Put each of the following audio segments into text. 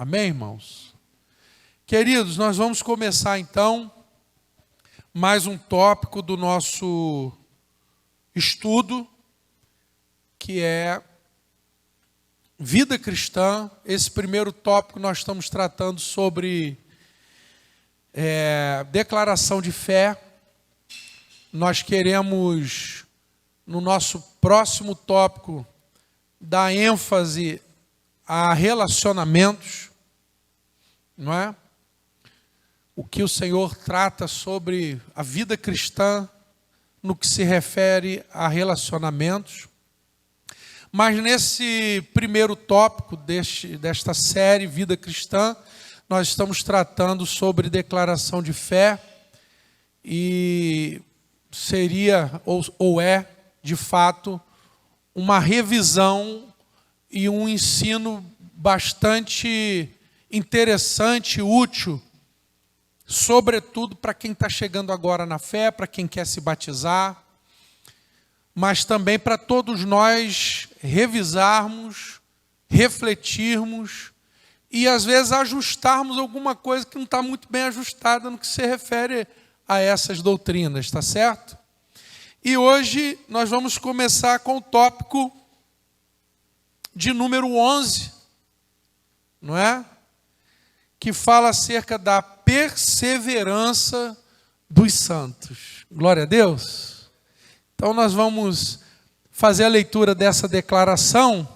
Amém, irmãos? Queridos, nós vamos começar então mais um tópico do nosso estudo, que é vida cristã. Esse primeiro tópico nós estamos tratando sobre declaração de fé. Nós queremos, no nosso próximo tópico, dar ênfase a relacionamentos, não é? O que o Senhor trata sobre a vida cristã no que se refere a relacionamentos. Mas nesse primeiro tópico desta série, Vida Cristã, nós estamos tratando sobre declaração de fé e seria, ou é, de fato, uma revisão e um ensino bastante interessante e útil, sobretudo para quem está chegando agora na fé, para quem quer se batizar, mas também para todos nós revisarmos, refletirmos e, às vezes, ajustarmos alguma coisa que não está muito bem ajustada no que se refere a essas doutrinas, está certo? E hoje nós vamos começar com o tópico de número 11, não é? Que fala acerca da perseverança dos santos. Glória a Deus. Então nós vamos fazer a leitura dessa declaração.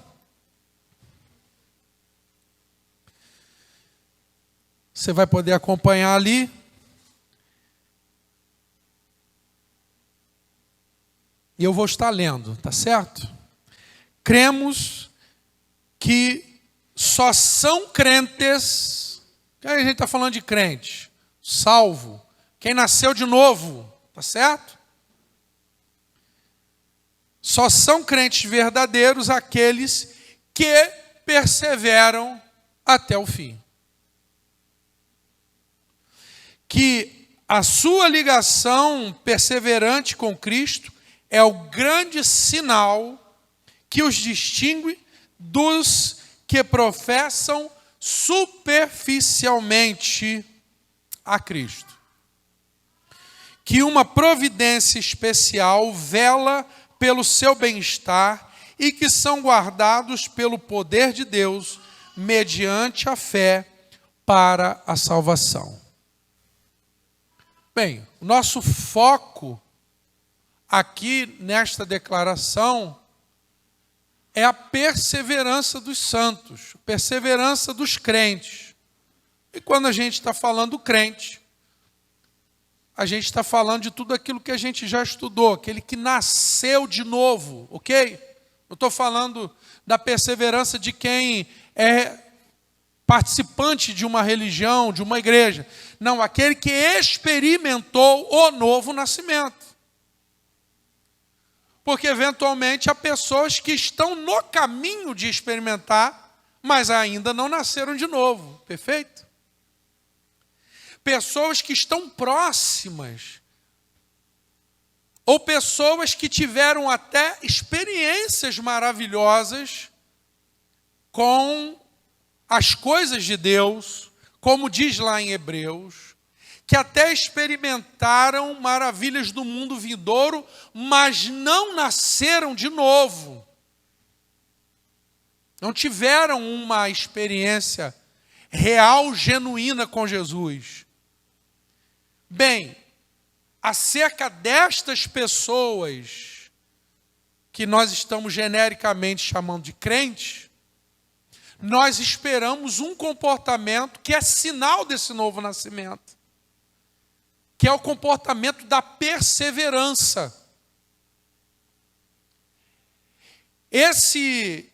Você vai poder acompanhar ali. E eu vou estar lendo, tá certo? Cremos que só são crentes. Quem a gente está falando de crente? Salvo. Quem nasceu de novo, tá certo? Só são crentes verdadeiros aqueles que perseveram até o fim. Que a sua ligação perseverante com Cristo é o grande sinal que os distingue dos que professam superficialmente a Cristo. Que uma providência especial vela pelo seu bem-estar e que são guardados pelo poder de Deus mediante a fé para a salvação. Bem, o nosso foco aqui nesta declaração é a perseverança dos santos, perseverança dos crentes. E quando a gente está falando do crente, a gente está falando de tudo aquilo que a gente já estudou, aquele que nasceu de novo, ok? Não estou falando da perseverança de quem é participante de uma religião, de uma igreja. Não, aquele que experimentou o novo nascimento. Porque, eventualmente, há pessoas que estão no caminho de experimentar, mas ainda não nasceram de novo. Perfeito? Pessoas que estão próximas, ou pessoas que tiveram até experiências maravilhosas com as coisas de Deus, como diz lá em Hebreus, que até experimentaram maravilhas do mundo vindouro, mas não nasceram de novo. Não tiveram uma experiência real, genuína com Jesus. Bem, acerca destas pessoas que nós estamos genericamente chamando de crentes, nós esperamos um comportamento que é sinal desse novo nascimento, que é o comportamento da perseverança. Esse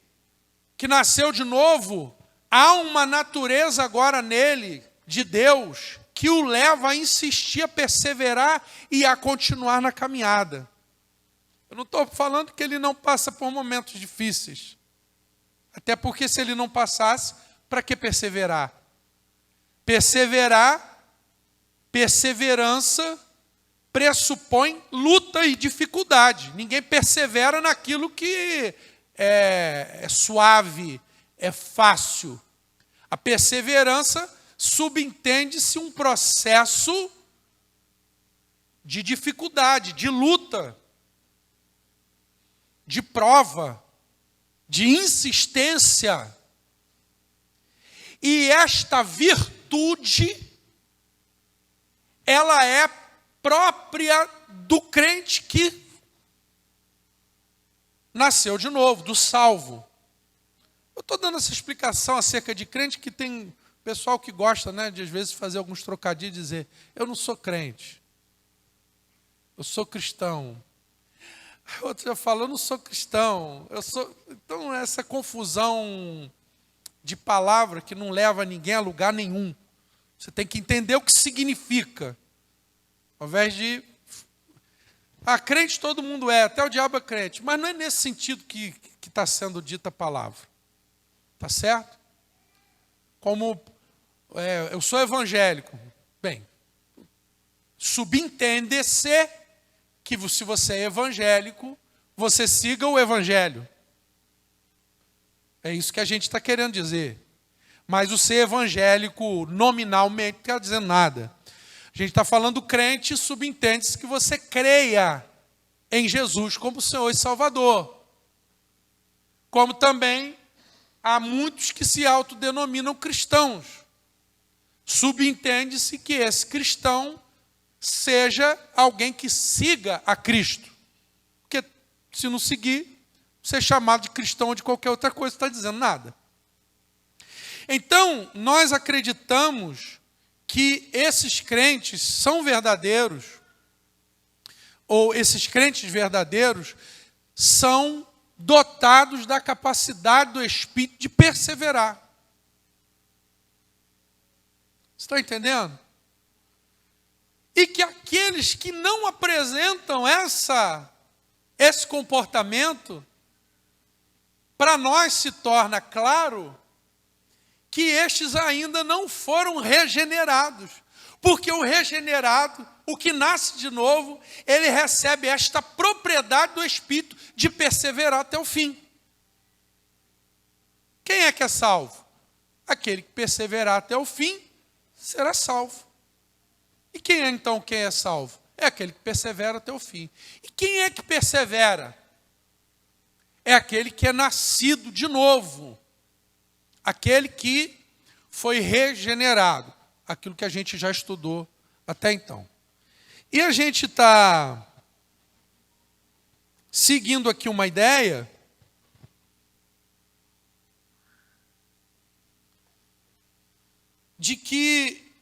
que nasceu de novo, há uma natureza agora nele, de Deus, que o leva a insistir, a perseverar e a continuar na caminhada. Eu não estou falando que ele não passa por momentos difíceis. Até porque se ele não passasse, para que perseverar? Perseverança pressupõe luta e dificuldade. Ninguém persevera naquilo que é suave, é fácil. A perseverança subentende-se um processo de dificuldade, de luta, de prova, de insistência. E esta virtude, ela é própria do crente que nasceu de novo, do salvo. Eu estou dando essa explicação acerca de crente, que tem pessoal que gosta, né, de às vezes fazer alguns trocadilhos e dizer: eu não sou crente, eu sou cristão. Outro já falou: eu não sou cristão, eu sou... Então, essa confusão de palavra que não leva ninguém a lugar nenhum. Você tem que entender o que significa. Ao invés de... crente todo mundo é, até o diabo é crente. Mas não é nesse sentido que está sendo dita a palavra. Tá certo? Como eu sou evangélico. Bem, subentende-se que se você é evangélico, você siga o evangelho. É isso que a gente está querendo dizer. Mas o ser evangélico nominalmente não quer dizer nada. A gente está falando crente, subentende-se que você creia em Jesus como Senhor e Salvador. Como também há muitos que se autodenominam cristãos. Subentende-se que esse cristão seja alguém que siga a Cristo. Porque se não seguir, ser chamado de cristão ou de qualquer outra coisa, não está dizendo nada. Então, nós acreditamos que esses crentes são verdadeiros, ou esses crentes verdadeiros são dotados da capacidade do Espírito de perseverar. Você está entendendo? E que aqueles que não apresentam esse comportamento, para nós se torna claro que estes ainda não foram regenerados. Porque o regenerado, o que nasce de novo, ele recebe esta propriedade do Espírito de perseverar até o fim. Quem é que é salvo? Aquele que perseverar até o fim será salvo. E quem é então quem é salvo? É aquele que persevera até o fim. E quem é que persevera? É aquele que é nascido de novo. Aquele que foi regenerado. Aquilo que a gente já estudou até então. E a gente está seguindo aqui uma ideia de que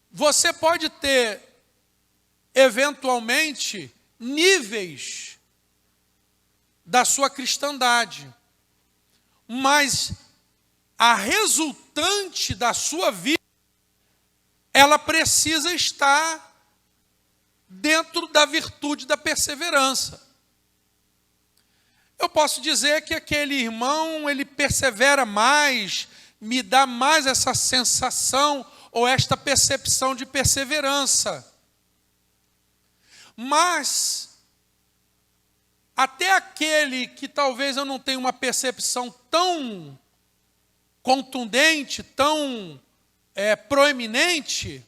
você pode ter, eventualmente, níveis da sua cristandade, mas a resultante da sua vida, ela precisa estar dentro da virtude da perseverança. Eu posso dizer que aquele irmão, ele persevera mais, me dá mais essa sensação ou esta percepção de perseverança. Mas até aquele que talvez eu não tenha uma percepção tão contundente, tão proeminente,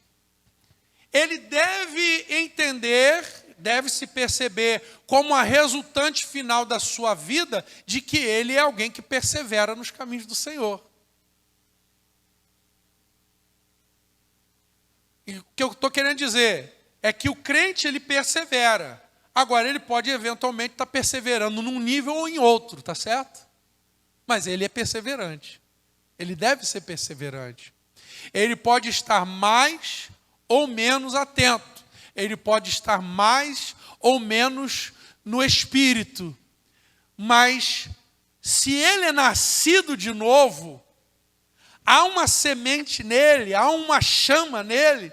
ele deve entender, deve se perceber como a resultante final da sua vida de que ele é alguém que persevera nos caminhos do Senhor. E o que eu estou querendo dizer é que o crente, ele persevera. Agora, ele pode eventualmente estar perseverando num nível ou em outro, tá certo? Mas ele é perseverante. Ele deve ser perseverante. Ele pode estar mais ou menos atento. Ele pode estar mais ou menos no espírito. Mas, se ele é nascido de novo, há uma semente nele, há uma chama nele,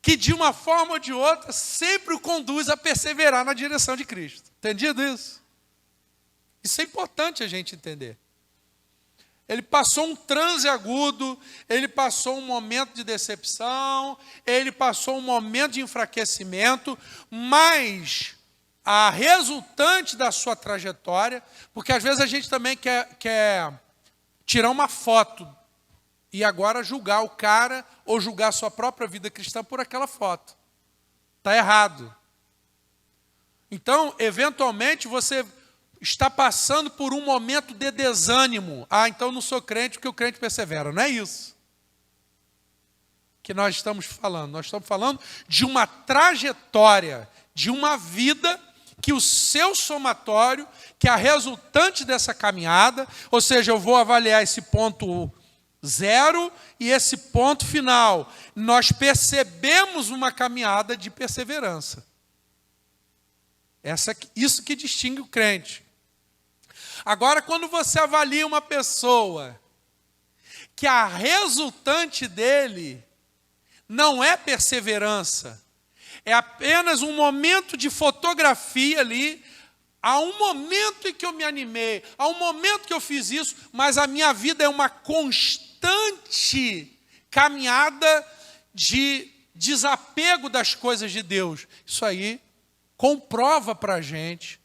que de uma forma ou de outra sempre o conduz a perseverar na direção de Cristo. Entendido isso? Isso é importante a gente entender. Ele passou um transe agudo, ele passou um momento de decepção, ele passou um momento de enfraquecimento, mas a resultante da sua trajetória, porque às vezes a gente também quer tirar uma foto e agora julgar o cara ou julgar a sua própria vida cristã por aquela foto. Está errado. Então, eventualmente, você está passando por um momento de desânimo. Ah, então não sou crente porque o crente persevera. Não é isso que nós estamos falando. Nós estamos falando de uma trajetória, de uma vida que o seu somatório, que é a resultante dessa caminhada, ou seja, eu vou avaliar esse ponto 0 e esse ponto final. Nós percebemos uma caminhada de perseverança. Isso que distingue o crente. Agora, quando você avalia uma pessoa que a resultante dele não é perseverança, é apenas um momento de fotografia ali, há um momento em que eu me animei, há um momento que eu fiz isso, mas a minha vida é uma constante caminhada de desapego das coisas de Deus. Isso aí comprova para a gente,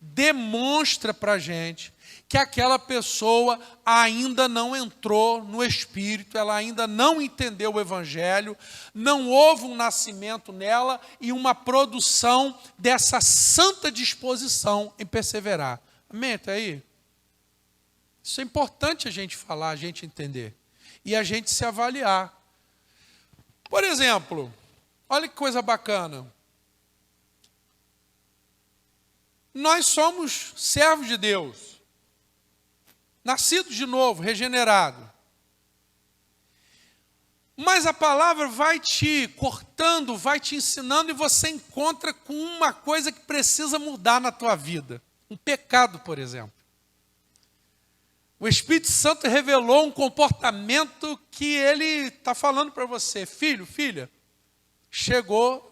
demonstra para a gente que aquela pessoa ainda não entrou no Espírito, ela ainda não entendeu o Evangelho, não houve um nascimento nela e uma produção dessa santa disposição em perseverar. Amém? Está aí? Isso é importante a gente falar, a gente entender e a gente se avaliar. Por exemplo, olha que coisa bacana. Nós somos servos de Deus, nascidos de novo, regenerados. Mas a palavra vai te cortando, vai te ensinando e você encontra com uma coisa que precisa mudar na tua vida. Um pecado, por exemplo. O Espírito Santo revelou um comportamento que ele está falando para você. Filho, filha, chegou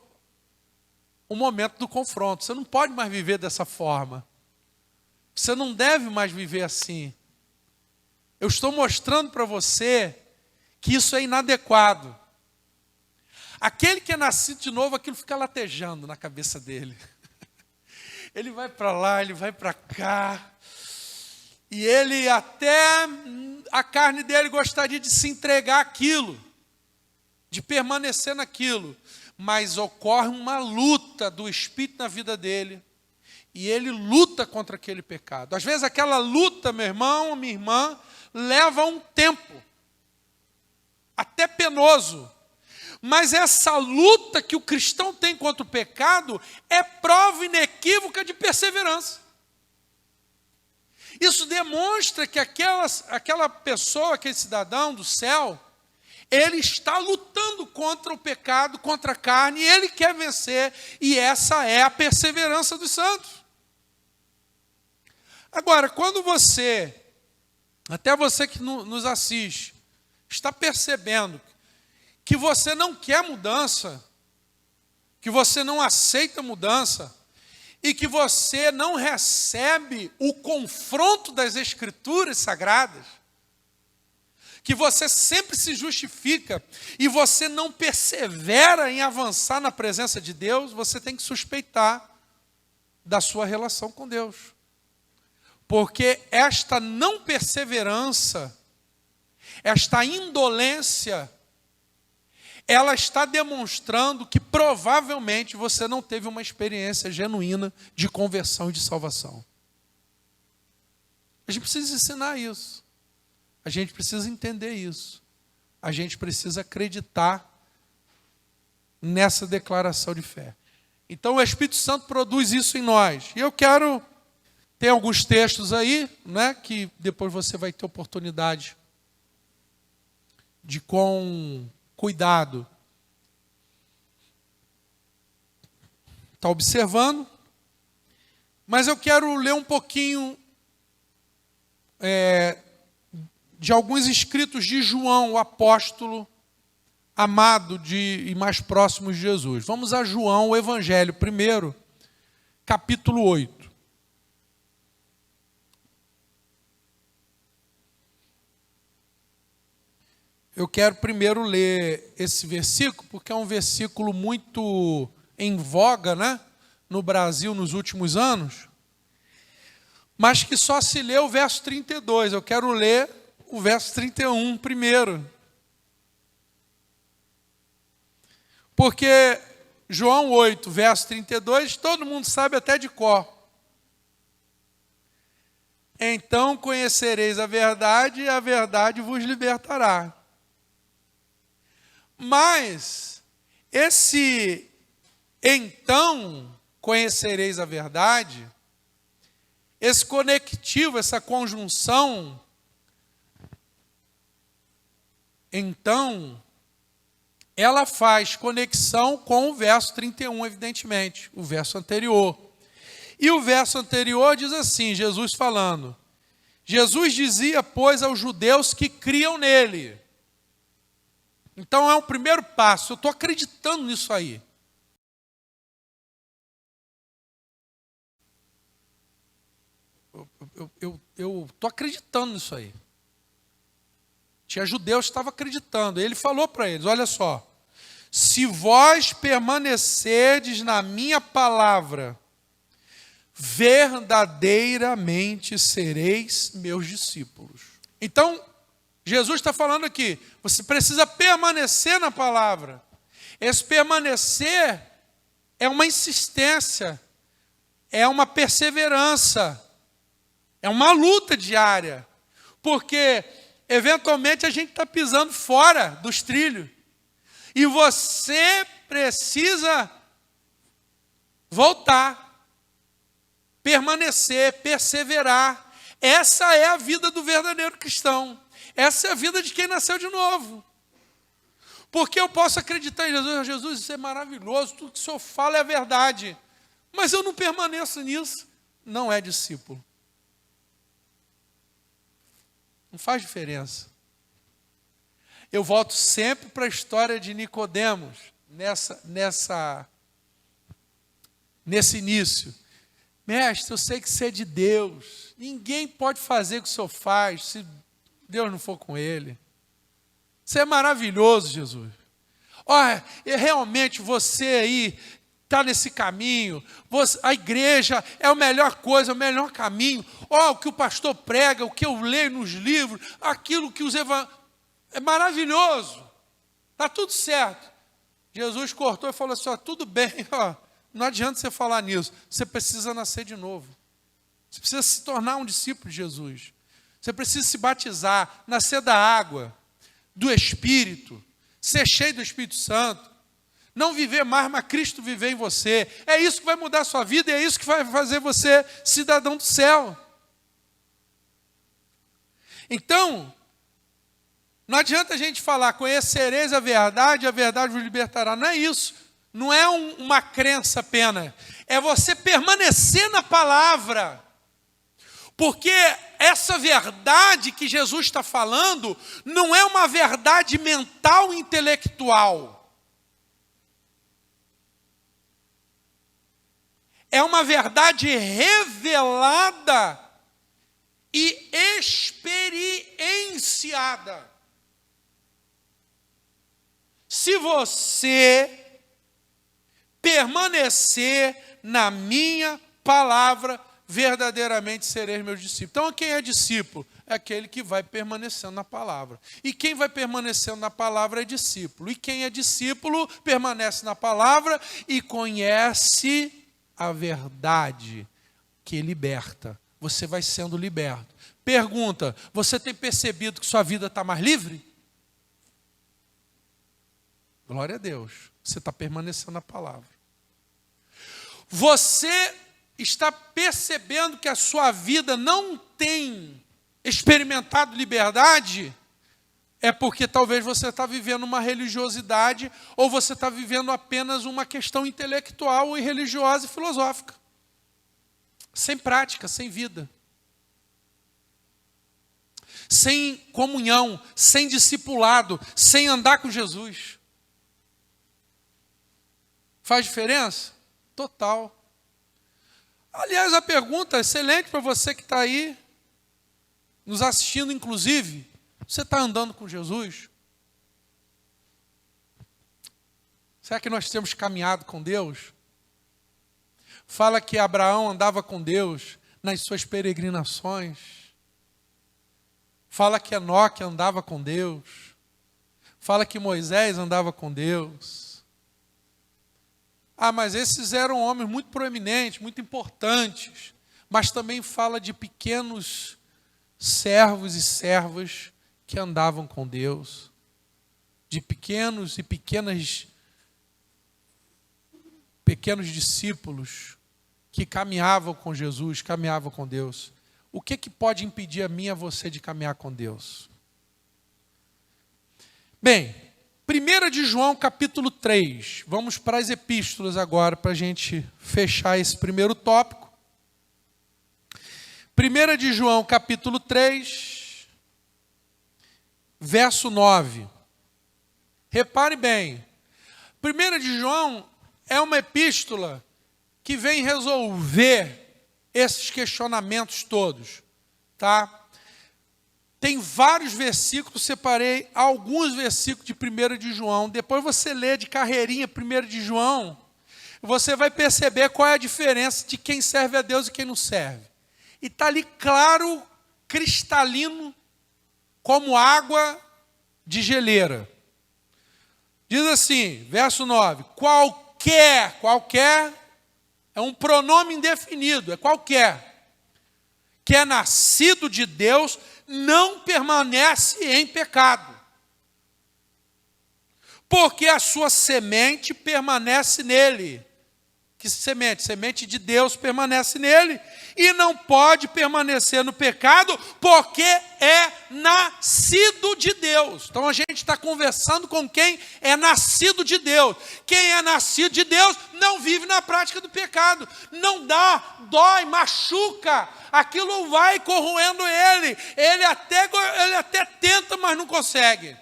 o momento do confronto. Você não pode mais viver dessa forma. Você não deve mais viver assim. Eu estou mostrando para você que isso é inadequado. Aquele que é nascido de novo, aquilo fica latejando na cabeça dele. Ele vai para lá, ele vai para cá. E ele até, a carne dele gostaria de se entregar àquilo, de permanecer naquilo. Mas ocorre uma luta do Espírito na vida dele. E ele luta contra aquele pecado. Às vezes aquela luta, meu irmão, minha irmã, leva um tempo. Até penoso. Mas essa luta que o cristão tem contra o pecado é prova inequívoca de perseverança. Isso demonstra que aquela pessoa, aquele cidadão do céu, ele está lutando contra o pecado, contra a carne, e ele quer vencer, e essa é a perseverança dos santos. Agora, quando você, até você que nos assiste, está percebendo que você não quer mudança, que você não aceita mudança, e que você não recebe o confronto das Escrituras Sagradas, que você sempre se justifica e você não persevera em avançar na presença de Deus, você tem que suspeitar da sua relação com Deus. Porque esta não perseverança, esta indolência, ela está demonstrando que provavelmente você não teve uma experiência genuína de conversão e de salvação. A gente precisa ensinar isso. A gente precisa entender isso. A gente precisa acreditar nessa declaração de fé. Então o Espírito Santo produz isso em nós. E eu quero... Tem alguns textos aí, né, que depois você vai ter oportunidade de, com cuidado, estar observando. Mas eu quero ler um pouquinho de alguns escritos de João, o apóstolo amado e mais próximo de Jesus. Vamos a João, o Evangelho, primeiro, capítulo 8. Eu quero primeiro ler esse versículo, porque é um versículo muito em voga, né, no Brasil nos últimos anos, mas que só se lê o verso 32. Eu quero ler o verso 31 primeiro. Porque João 8, verso 32, todo mundo sabe até de cor. Então conhecereis a verdade e a verdade vos libertará. Mas esse então conhecereis a verdade, esse conectivo, essa conjunção, então, ela faz conexão com o verso 31, evidentemente, o verso anterior. E o verso anterior diz assim, Jesus falando, Jesus dizia, pois, aos judeus que criam nele. Então é o primeiro passo, eu estou acreditando nisso aí. Eu estou acreditando nisso aí. Tinha judeus que estavam acreditando. Ele falou para eles, olha só, se vós permanecerdes na minha palavra, verdadeiramente sereis meus discípulos. Então, Jesus está falando aqui, você precisa permanecer na palavra. Esse permanecer é uma insistência, é uma perseverança, é uma luta diária, porque eventualmente a gente está pisando fora dos trilhos, e você precisa voltar, permanecer, perseverar. Essa é a vida do verdadeiro cristão. Essa é a vida de quem nasceu de novo. Porque eu posso acreditar em Jesus, Jesus, isso é maravilhoso, tudo que o Senhor fala é a verdade. Mas eu não permaneço nisso. Não é discípulo. Não faz diferença. Eu volto sempre para a história de Nicodemos, nesse início. Mestre, eu sei que você é de Deus. Ninguém pode fazer o que o Senhor faz se Deus não for com ele. Você é maravilhoso, Jesus. Olha, realmente você aí está nesse caminho. A igreja é a melhor coisa, o melhor caminho. Olha o que o pastor prega, o que eu leio nos livros, aquilo que os evangelhos... É maravilhoso. Está tudo certo. Jesus cortou e falou assim, ó, tudo bem, ó. Não adianta você falar nisso. Você precisa nascer de novo. Você precisa se tornar um discípulo de Jesus. Você precisa se batizar, nascer da água, do Espírito, ser cheio do Espírito Santo. Não viver mais, mas Cristo viver em você. É isso que vai mudar a sua vida e é isso que vai fazer você cidadão do céu. Então, não adianta a gente falar, conhecereis a verdade vos libertará. Não é isso. Não é uma crença apenas. É você permanecer na palavra. Porque essa verdade que Jesus está falando não é uma verdade mental e intelectual. É uma verdade revelada e experienciada. Se você permanecer na minha palavra, verdadeiramente sereis meus discípulos. Então, quem é discípulo? É aquele que vai permanecendo na palavra. E quem vai permanecendo na palavra é discípulo. E quem é discípulo permanece na palavra e conhece a verdade que liberta. Você vai sendo liberto. Pergunta, você tem percebido que sua vida está mais livre? Glória a Deus. Você está permanecendo na palavra. Você está percebendo que a sua vida não tem experimentado liberdade? É porque talvez você está vivendo uma religiosidade ou você está vivendo apenas uma questão intelectual e religiosa e filosófica. Sem prática, sem vida. Sem comunhão, sem discipulado, sem andar com Jesus. Faz diferença? Total. Aliás, a pergunta é excelente para você que está aí, nos assistindo inclusive. Você está andando com Jesus? Será que nós temos caminhado com Deus? Fala que Abraão andava com Deus nas suas peregrinações. Fala que Enoque andava com Deus. Fala que Moisés andava com Deus. Ah, mas esses eram homens muito proeminentes, muito importantes. Mas também fala de pequenos servos e servas que andavam com Deus. De pequenos e pequenos discípulos que caminhavam com Jesus, caminhavam com Deus. O que pode impedir a mim e a você de caminhar com Deus? Bem, 1 de João capítulo 3. Vamos para as epístolas agora, para a gente fechar esse primeiro tópico. 1 de João capítulo 3, verso 9. Repare bem, 1 de João é uma epístola que vem resolver esses questionamentos todos, tá? Tem vários versículos, separei alguns versículos de 1 de João. Depois você lê de carreirinha 1 de João, você vai perceber qual é a diferença de quem serve a Deus e quem não serve. E está ali claro, cristalino, como água de geleira. Diz assim, verso 9, qualquer é um pronome indefinido, é qualquer, que é nascido de Deus, não permanece em pecado. Porque a sua semente permanece nele. Que semente? Semente de Deus permanece nele. E não pode permanecer no pecado, porque é nascido de Deus. Então a gente está conversando com quem é nascido de Deus. Quem é nascido de Deus não vive na prática do pecado. Não dói, machuca. Aquilo vai corroendo ele. Ele até tenta, mas não consegue.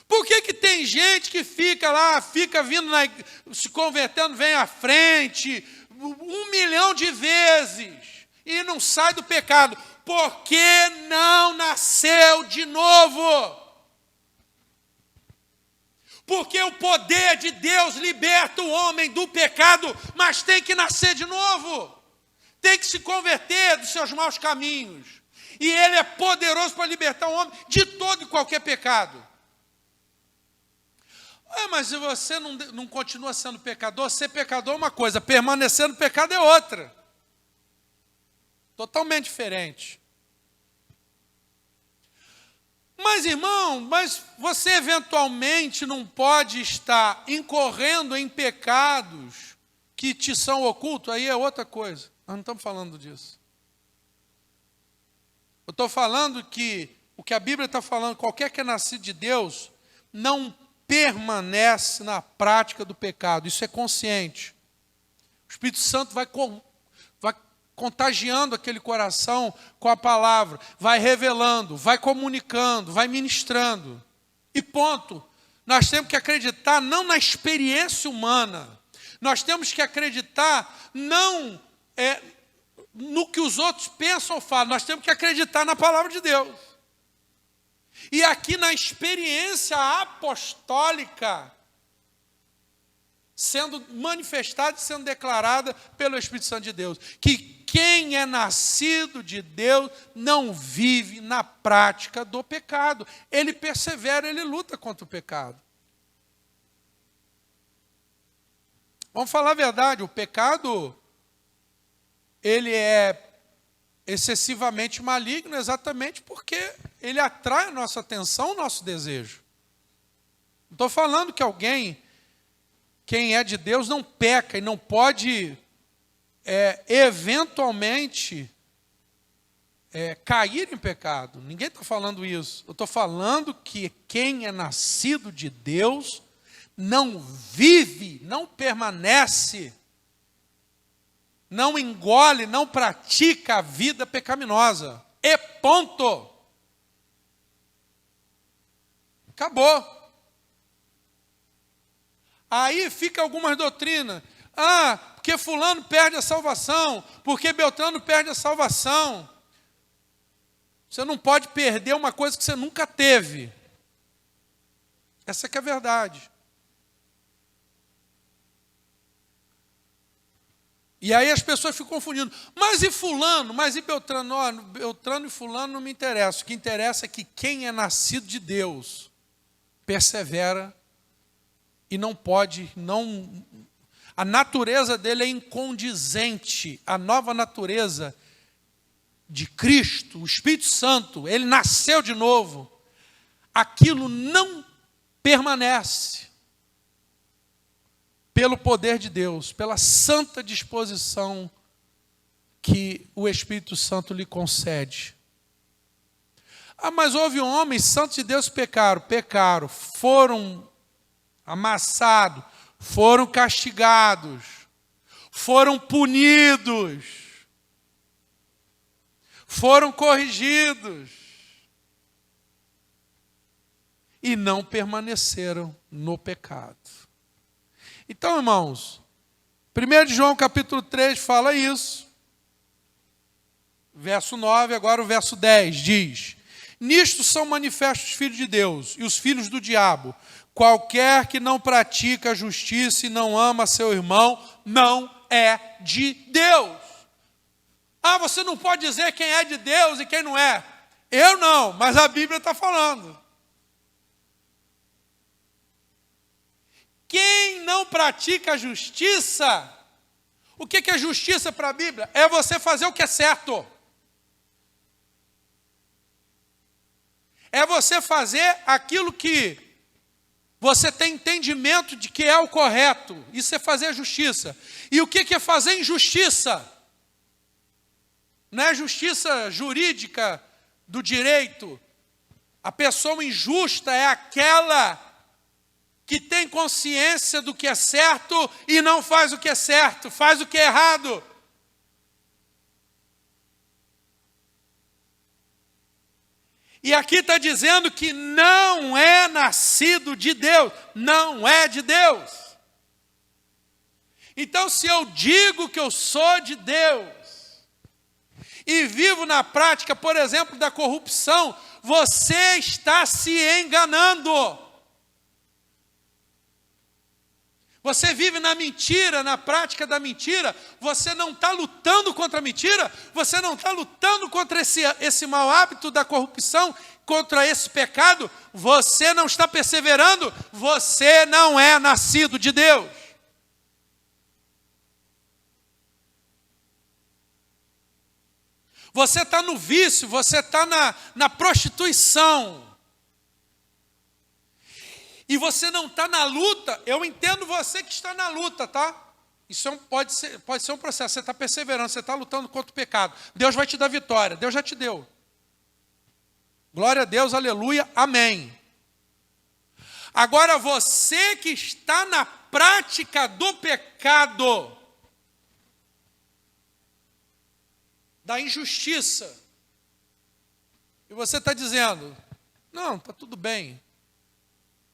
Por que tem gente que fica lá, fica vindo, se convertendo, vem à frente, 1 milhão de vezes, e não sai do pecado? Porque não nasceu de novo. Porque o poder de Deus liberta o homem do pecado, mas tem que nascer de novo. Tem que se converter dos seus maus caminhos. E Ele é poderoso para libertar o homem de todo e qualquer pecado. Mas se você não continua sendo pecador, ser pecador é uma coisa, permanecer no pecado é outra. Totalmente diferente. Mas, irmão, você eventualmente não pode estar incorrendo em pecados que te são ocultos, aí é outra coisa. Nós não estamos falando disso. Eu estou falando que o que a Bíblia está falando, qualquer que é nascido de Deus, não permanece na prática do pecado. Isso é consciente. O Espírito Santo vai contagiando aquele coração com a palavra, vai revelando, vai comunicando, vai ministrando. E ponto. Nós temos que acreditar não na experiência humana. Nós temos que acreditar não no que os outros pensam ou falam. Nós temos que acreditar na palavra de Deus. E aqui na experiência apostólica, sendo manifestada e sendo declarada pelo Espírito Santo de Deus, que quem é nascido de Deus não vive na prática do pecado. Ele persevera, ele luta contra o pecado. Vamos falar a verdade, o pecado, ele é excessivamente maligno exatamente porque ele atrai a nossa atenção, o nosso desejo. Não estou falando que quem é de Deus não peca e não pode eventualmente cair em pecado. Ninguém está falando isso. Eu estou falando que quem é nascido de Deus não vive, não permanece, não engole, não pratica a vida pecaminosa. E ponto. Acabou. Aí fica algumas doutrinas. Porque fulano perde a salvação, porque Beltrano perde a salvação. Você não pode perder uma coisa que você nunca teve. Essa que é a verdade. E aí as pessoas ficam confundindo. Mas e fulano? Mas e Beltrano? Oh, Beltrano e fulano não me interessam. O que interessa é que quem é nascido de Deus persevera e não pode, não... A natureza dele é incondizente. A nova natureza de Cristo, o Espírito Santo, ele nasceu de novo. Aquilo não permanece. Pelo poder de Deus, pela santa disposição que o Espírito Santo lhe concede. Ah, mas houve homens santos de Deus que pecaram, foram amassados, foram castigados, foram punidos, foram corrigidos e não permaneceram no pecado. Então, irmãos, 1 João capítulo 3 fala isso. Verso 9, agora o verso 10 diz: nisto são manifestos os filhos de Deus e os filhos do diabo. Qualquer que não pratica a justiça e não ama seu irmão, não é de Deus. Ah, você não pode dizer quem é de Deus e quem não é. Eu não, mas a Bíblia está falando. Quem não pratica a justiça, o que é justiça para a Bíblia? É você fazer o que é certo. É você fazer aquilo que você tem entendimento de que é o correto. Isso é fazer a justiça. E o que é fazer injustiça? Não é justiça jurídica do direito. A pessoa injusta é aquela que tem consciência do que é certo e não faz o que é certo, faz o que é errado. E aqui está dizendo que não é nascido de Deus, não é de Deus. Então, se eu digo que eu sou de Deus e vivo na prática, por exemplo, da corrupção, você está se enganando. Você vive na mentira, na prática da mentira, você não está lutando contra a mentira, você não está lutando contra esse mau hábito da corrupção, contra esse pecado, você não está perseverando, você não é nascido de Deus. Você está no vício, você está na prostituição. E você não está na luta, eu entendo você que está na luta, tá? Isso pode ser um processo, você está perseverando, você está lutando contra o pecado. Deus vai te dar vitória, Deus já te deu. Glória a Deus, aleluia, amém. Agora você que está na prática do pecado, da injustiça, e você está dizendo, não, está tudo bem.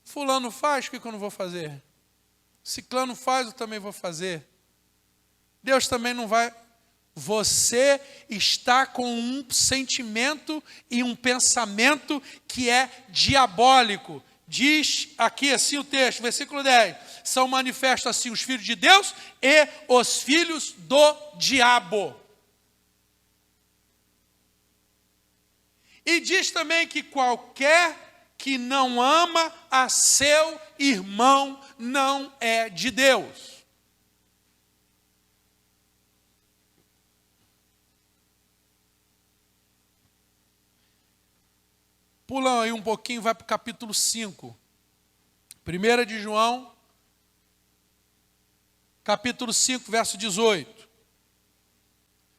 Fulano faz, o que eu não vou fazer? Ciclano faz, eu também vou fazer. Deus também não vai. Você está com um sentimento e um pensamento que é diabólico. Diz aqui assim o texto, versículo 10. São manifestos assim os filhos de Deus e os filhos do diabo. E diz também que qualquer que não ama a seu irmão não é de Deus. Pula aí um pouquinho, vai para o capítulo 5. 1 de João, capítulo 5, verso 18.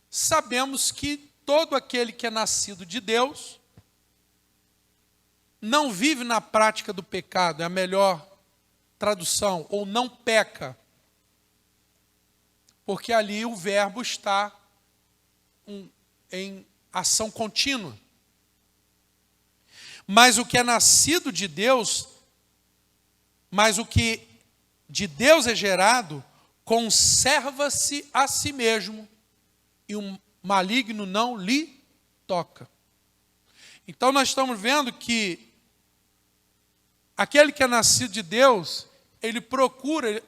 Sabemos que todo aquele que é nascido de Deus não vive na prática do pecado, é a melhor tradução, ou não peca, porque ali o verbo está em ação contínua. Mas o que é nascido de Deus, mas o que de Deus é gerado, conserva-se a si mesmo, e o maligno não lhe toca. Então nós estamos vendo que aquele que é nascido de Deus, ele procura,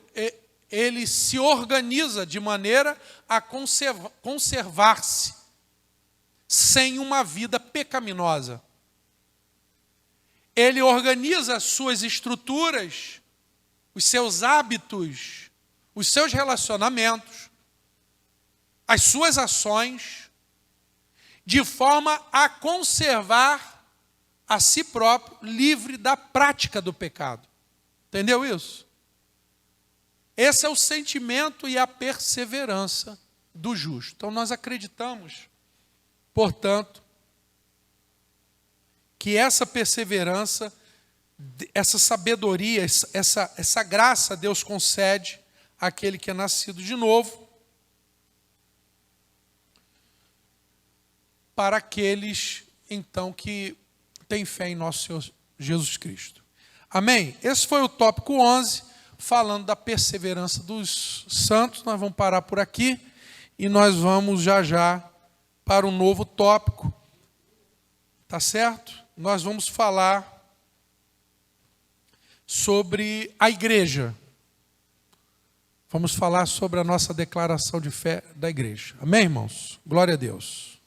ele se organiza de maneira a conservar-se sem uma vida pecaminosa. Ele organiza as suas estruturas, os seus hábitos, os seus relacionamentos, as suas ações, de forma a conservar a si próprio livre da prática do pecado. Entendeu isso? Esse é o sentimento e a perseverança do justo. Então nós acreditamos, portanto, que essa perseverança, essa sabedoria, essa graça Deus concede àquele que é nascido de novo, para aqueles, então, que têm fé em nosso Senhor Jesus Cristo. Amém? Esse foi o tópico 11, falando da perseverança dos santos. Nós vamos parar por aqui e nós vamos já para um novo tópico. Tá certo? Nós vamos falar sobre a igreja. Vamos falar sobre a nossa declaração de fé da igreja. Amém, irmãos? Glória a Deus.